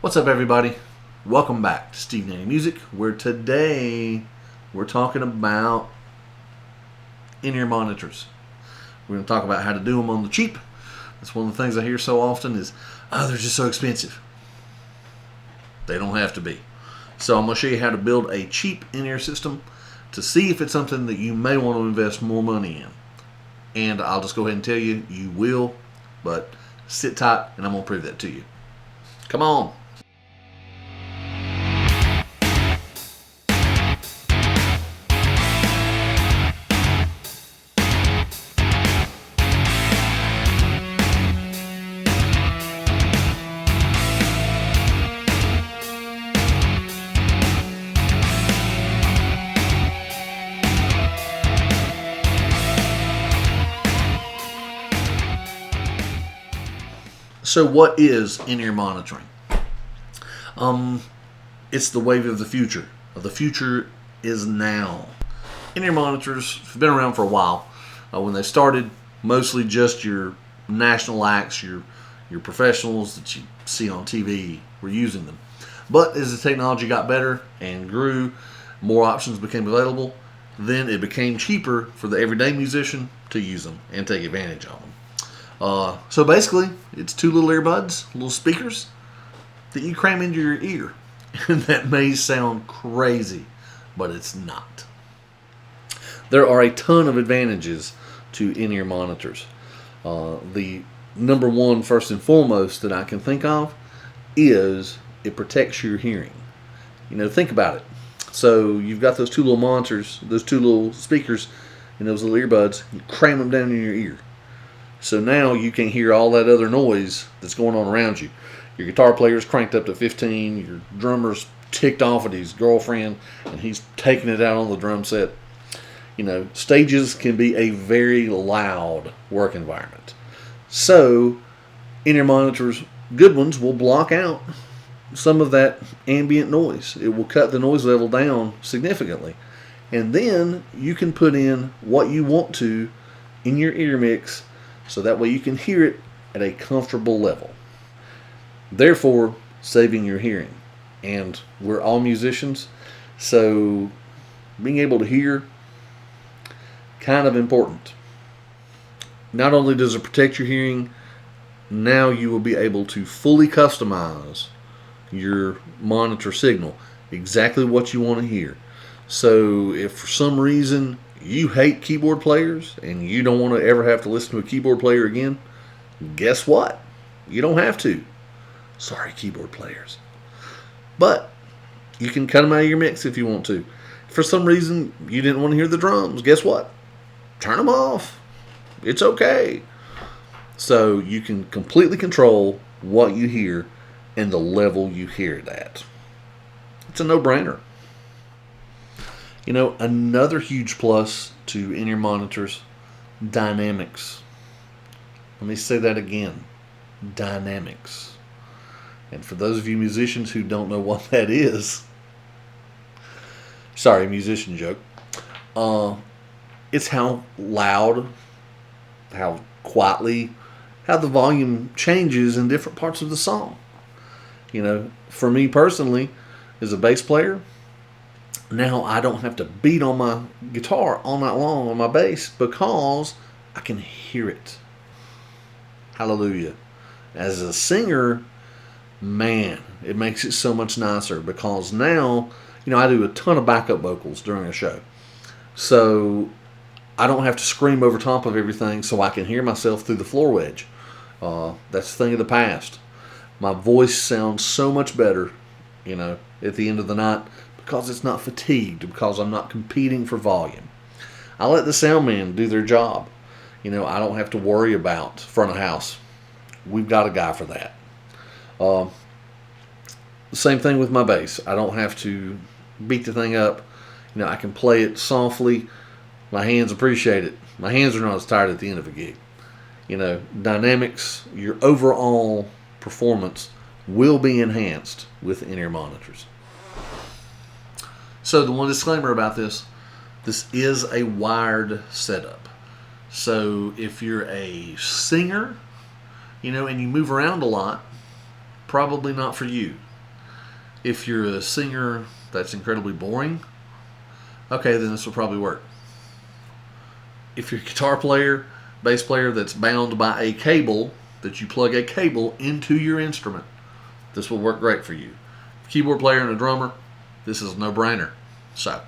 What's up, everybody? Welcome back to Steve Nanny Music, where today we're talking about in-ear monitors. We're going to talk about how to do them on the cheap. That's one of the things I hear so often is, they're just so expensive. They don't have to be. So I'm going to show you how to build a cheap in-ear system to see if it's something that you may want to invest more money in. And I'll just go ahead and tell you, you will, but sit tight and I'm going to prove that to you. Come on. So what is in-ear monitoring? It's the wave of the future. The future is now. In-ear monitors have been around for a while. When they started, mostly just your national acts, your professionals that you see on TV were using them. But as the technology got better and grew, more options became available. Then it became cheaper for the everyday musician to use them and take advantage of them. So basically, it's two little earbuds, little speakers, that you cram into your ear. And that may sound crazy, but it's not. There are a ton of advantages to in-ear monitors. The number one, first and foremost, that I can think of is it protects your hearing. Think about it. So you've got those two little monitors, those two little speakers, and those little earbuds. You cram them down in your ear. So now you can hear all that other noise that's going on around you. Your guitar player's cranked up to 15. Your drummer's ticked off at his girlfriend, and he's taking it out on the drum set. Stages can be a very loud work environment. So in-ear monitors, good ones, will block out some of that ambient noise. It will cut the noise level down significantly. And then you can put in what you want to in your ear mix, so that way you can hear it at a comfortable level, therefore saving your hearing. And we're all musicians, so being able to hear, kind of important. Not only does it protect your hearing, now you will be able to fully customize your monitor signal, exactly what you want to hear. So if for some reason you hate keyboard players and you don't want to ever have to listen to a keyboard player again, guess what? You don't have to. Sorry, keyboard players. But you can cut them out of your mix if you want to. If for some reason you didn't want to hear the drums, guess what? Turn them off. It's okay. So you can completely control what you hear and the level you hear it at. It's a no-brainer. Another huge plus to in-ear monitors, dynamics. Let me say that again, dynamics. And for those of you musicians who don't know what that is, sorry, musician joke. It's how loud, how quietly, how the volume changes in different parts of the song. For me personally, as a bass player, now I don't have to beat on my guitar all night long on my bass because I can hear it. Hallelujah. As a singer, man, it makes it so much nicer because now, I do a ton of backup vocals during a show. So I don't have to scream over top of everything so I can hear myself through the floor wedge. That's the thing of the past. My voice sounds so much better, at the end of the night, because it's not fatigued, because I'm not competing for volume. I let the sound man do their job. I don't have to worry about front of house. We've got a guy for that. Same thing with my bass. I don't have to beat the thing up. I can play it softly. My hands appreciate it. My hands are not as tired at the end of a gig. Dynamics, your overall performance will be enhanced with in-ear monitors. So the one disclaimer about this is a wired setup. So if you're a singer, and you move around a lot, probably not for you. If you're a singer that's incredibly boring, okay, then this will probably work. If you're a guitar player, bass player that's bound by a cable, that you plug a cable into your instrument, this will work great for you. Keyboard player and a drummer, this is a no-brainer. So,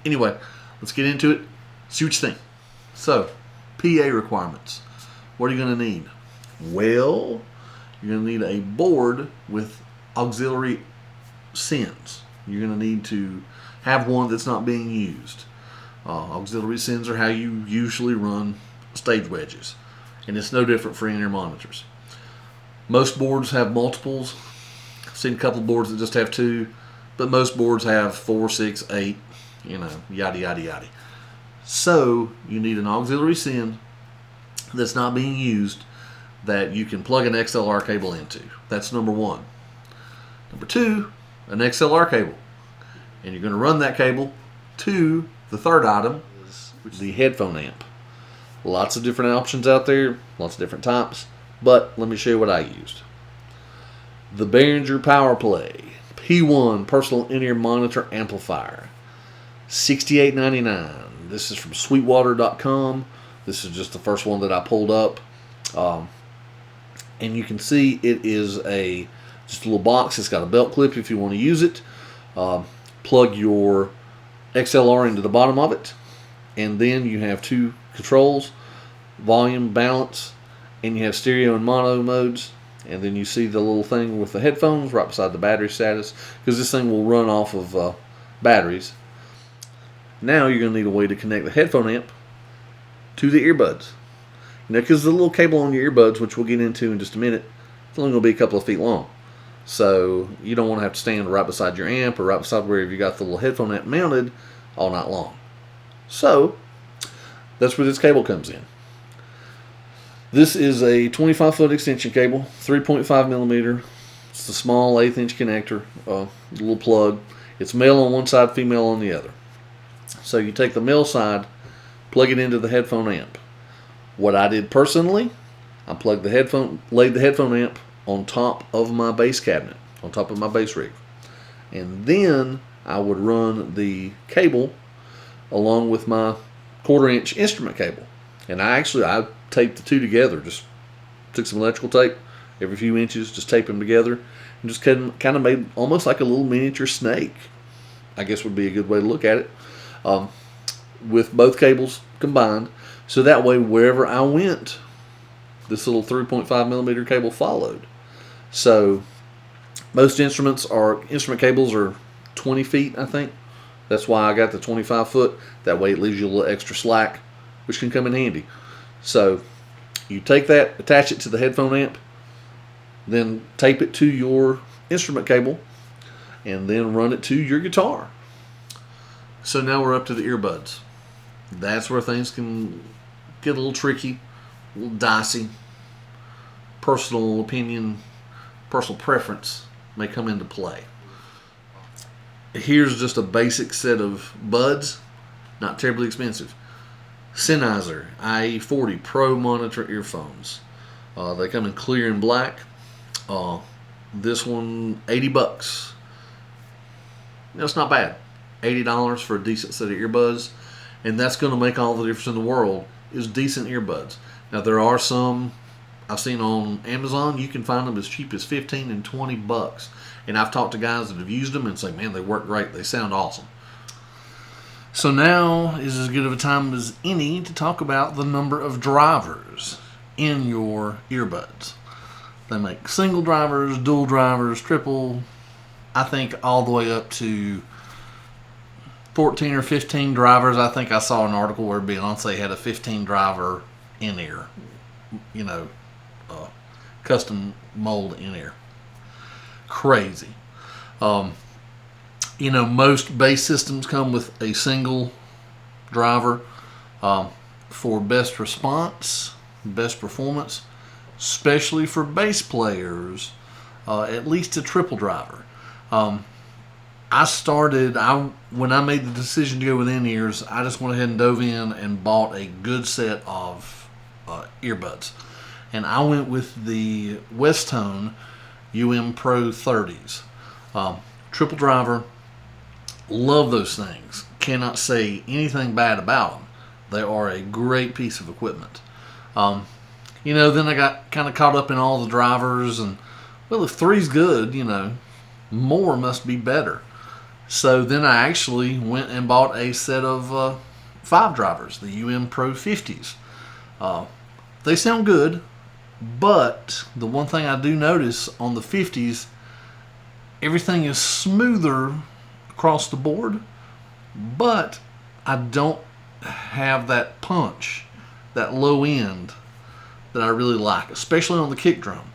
anyway, let's get into it. See what you think. So, PA requirements. What are you going to need? Well, you're going to need a board with auxiliary sends. You're going to need to have one that's not being used. Auxiliary sends are how you usually run stage wedges, and it's no different for in-ear monitors. Most boards have multiples. I've seen a couple of boards that just have 2, but most boards have 4, 6, 8, yada, yada, yada. So you need an auxiliary send that's not being used that you can plug an XLR cable into. That's number 1. Number 2, an XLR cable. And you're going to run that cable to the third item, which is the headphone amp. Lots of different options out there, lots of different types, but let me show you what I used. The Behringer PowerPlay P1 Personal In-Ear Monitor Amplifier, $68.99. This is from sweetwater.com. This is just the first one that I pulled up. And you can see it is just a little box. It's got a belt clip if you want to use it. Plug your XLR into the bottom of it, and then you have 2 controls, volume, balance, and you have stereo and mono modes. And then you see the little thing with the headphones right beside the battery status, because this thing will run off of batteries. Now you're going to need a way to connect the headphone amp to the earbuds. Because the little cable on your earbuds, which we'll get into in just a minute, it's only going to be a couple of feet long. So you don't want to have to stand right beside your amp or right beside wherever you got the little headphone amp mounted all night long. So that's where this cable comes in. This is a 25-foot extension cable, 3.5 millimeter. It's the small 1/8 inch connector, little plug. It's male on one side, female on the other. So you take the male side, plug it into the headphone amp. What I did personally, I laid the headphone amp on top of my bass cabinet, on top of my bass rig. And then I would run the cable along with my 1/4 inch instrument cable. And I taped the 2 together. Just took some electrical tape every few inches, just taped them together, and just kind of made almost like a little miniature snake, I guess would be a good way to look at it, with both cables combined. So that way, wherever I went, this little 3.5 millimeter cable followed. So most instrument cables are 20 feet, I think. That's why I got the 25 foot. That way it leaves you a little extra slack, which can come in handy. So you take that, attach it to the headphone amp, then tape it to your instrument cable, and then run it to your guitar. So now we're up to the earbuds. That's where things can get a little tricky, a little dicey. Personal opinion, personal preference may come into play. Here's just a basic set of buds, not terribly expensive. Sennheiser IE40 Pro Monitor earphones. They come in clear and black. This one, $80. That's not bad. $80 for a decent set of earbuds, and that's going to make all the difference in the world. Is decent earbuds. Now there are some I've seen on Amazon. You can find them as cheap as $15 and $20, and I've talked to guys that have used them and say, man, they work great. They sound awesome. So now is as good of a time as any to talk about the number of drivers in your earbuds. They make single drivers, dual drivers, triple, I think all the way up to 14 or 15 drivers. I think I saw an article where Beyonce had a 15 driver in-ear, custom mold in-ear. Crazy. Most bass systems come with a single driver for best response, best performance, especially for bass players, at least a triple driver. When I made the decision to go with in-ears, I just went ahead and dove in and bought a good set of earbuds. And I went with the Westone UM Pro 30s. triple driver. Love those things. Cannot say anything bad about them. They are a great piece of equipment. Then I got kind of caught up in all the drivers, and well, if three's good, more must be better. So then I actually went and bought a set of 5 drivers, the Pro 50s. They sound good, but the one thing I do notice on the 50s, everything is smoother across the board, but I don't have that punch, that low end that I really like, especially on the kick drum.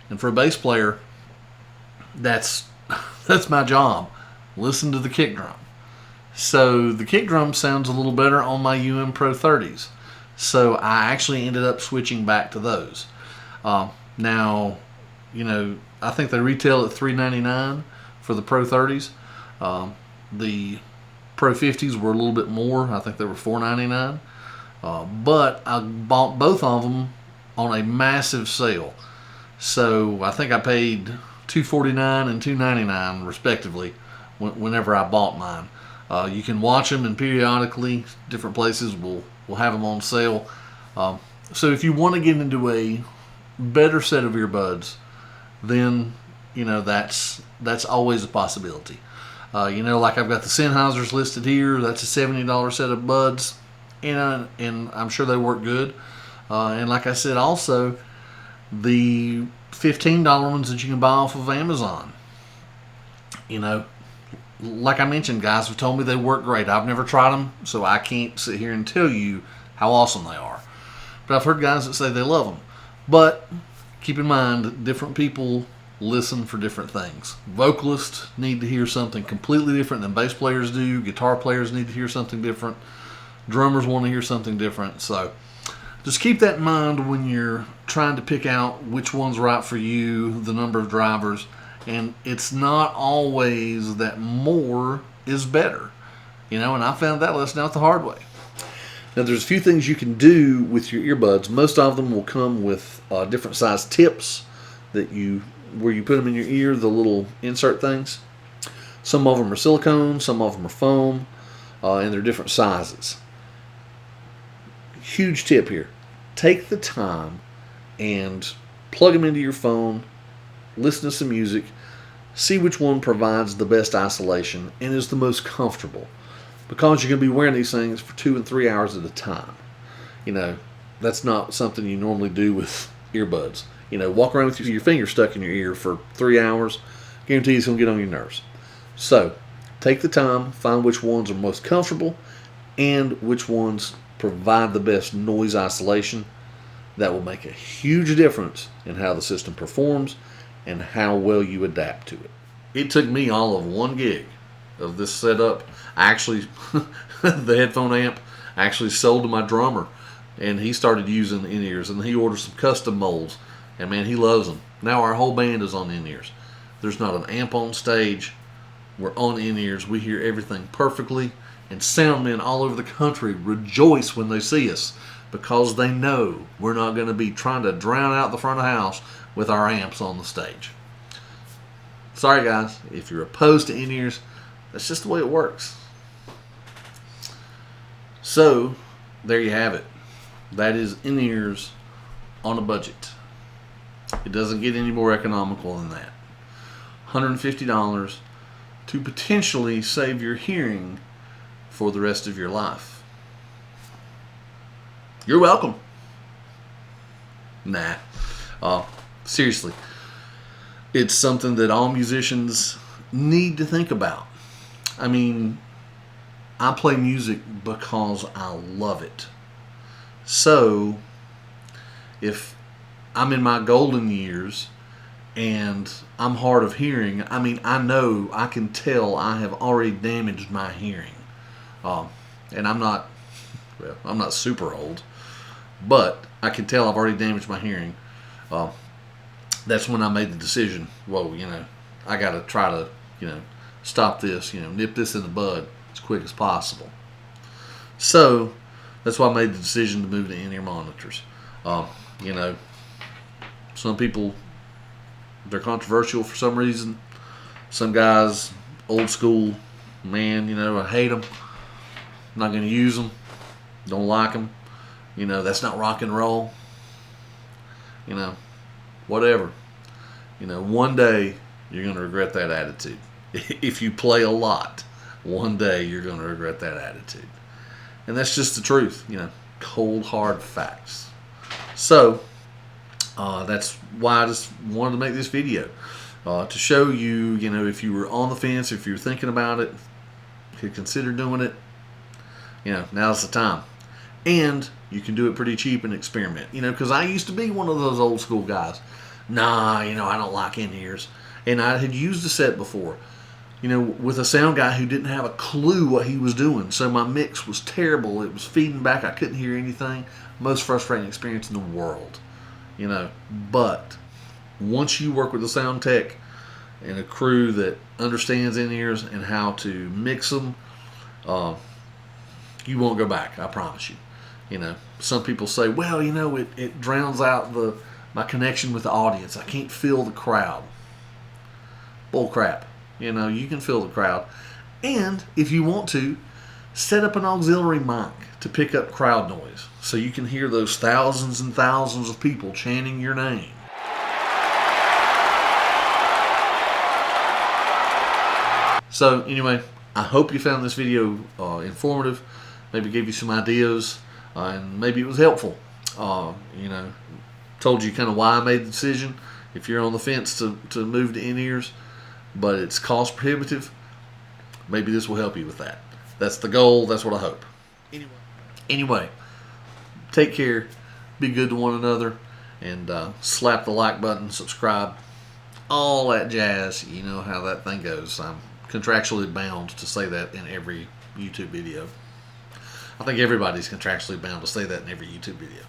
And for a bass player, that's my job. Listen to the kick drum. So the kick drum sounds a little better on my Pro 30s. So I actually ended up switching back to those. Now, I think they retail at $399 for the Pro 30s. The Pro 50s were a little bit more. I think they were $499. But I bought both of them on a massive sale. So I think I paid $249 and $299 respectively whenever I bought mine. You can watch them, and periodically different places will have them on sale. So if you want to get into a better set of earbuds, then that's always a possibility. Like I've got the Sennheisers listed here. That's a $70 set of buds, and I'm sure they work good. And like I said, also the $15 ones that you can buy off of Amazon. Like I mentioned, guys have told me they work great. I've never tried them, so I can't sit here and tell you how awesome they are. But I've heard guys that say they love them. But keep in mind, different people listen for different things. Vocalists need to hear something completely different than bass players do. Guitar players need to hear something different. Drummers want to hear something different. So just keep that in mind when you're trying to pick out which one's right for you, the number of drivers. And it's not always that more is better. And I found that lesson out the hard way. Now, there's a few things you can do with your earbuds. Most of them will come with different size tips where you put them in your ear, the little insert things. Some of them are silicone, some of them are foam, and they're different sizes. Huge tip here. Take the time and plug them into your phone, listen to some music, see which one provides the best isolation and is the most comfortable. Because you're going to be wearing these things for 2 and 3 hours at a time. That's not something you normally do with earbuds. Walk around with your finger stuck in your ear for 3 hours, guarantee it's going to get on your nerves. So, take the time, find which ones are most comfortable and which ones provide the best noise isolation. That will make a huge difference in how the system performs and how well you adapt to it. It took me all of 1 gig of this setup. The Headphone Amp actually sold to my drummer, and he started using the in-ears, and he ordered some custom molds, and man, he loves them. Now our whole band is on in-ears. There's not an amp on stage. We're on in-ears. We hear everything perfectly, and sound men all over the country rejoice when they see us because they know we're not going to be trying to drown out the front of the house with our amps on the stage. Sorry guys, if you're opposed to in-ears, that's just the way it works. So, there you have it. That is in-ears on a budget. It doesn't get any more economical than that. $150 to potentially save your hearing for the rest of your life. You're welcome. Nah. Seriously. It's something that all musicians need to think about. I mean, I play music because I love it. So, if I'm in my golden years and I'm hard of hearing, I mean, I can tell I have already damaged my hearing. And I'm not super old, but I can tell I've already damaged my hearing. That's when I made the decision, I got to try to, stop this, nip this in the bud as quick as possible. So, that's why I made the decision to move to in-ear monitors. Some people, they're controversial for some reason. Some guys old school, man, you know, I hate them. I'm not going to use them. Don't like them. You know, that's not rock and roll. You know, whatever. You know, one day you're going to regret that attitude. If you play a lot, one day you're going to regret that attitude. And that's just the truth, you know, cold, hard facts. So, that's why I just wanted to make this video. To show you, you know, if you were on the fence, if you're thinking about it, could consider doing it, you know, now's the time. And you can do it pretty cheap and experiment. You know, because I used to be one of those old school guys. Nah, you know, I don't like in-ears. And I had used a set before, you know, with a sound guy who didn't have a clue what he was doing. So my mix was terrible. It was feeding back. I couldn't hear anything. Most frustrating experience in the world, you know. But once you work with a sound tech and a crew that understands in-ears and how to mix them, you won't go back, I promise you. You know, some people say, well, you know, it drowns out my connection with the audience. I can't feel the crowd. Bull crap. You know, you can feel the crowd. And if you want to, set up an auxiliary mic to pick up crowd noise so you can hear those thousands and thousands of people chanting your name. So anyway, I hope you found this video informative, maybe gave you some ideas, and maybe it was helpful. You know, told you kind of why I made the decision if you're on the fence to move to in-ears, but it's cost prohibitive. Maybe this will help you with that. That's the goal. That's what I hope. Anyway, take care, be good to one another, and slap the like button, subscribe, all that jazz. You know how that thing goes. I'm contractually bound to say that in every YouTube video. I think everybody's contractually bound to say that in every YouTube video.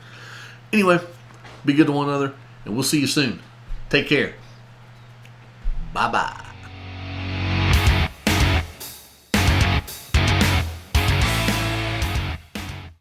Anyway, be good to one another, and we'll see you soon. Take care. Bye-bye.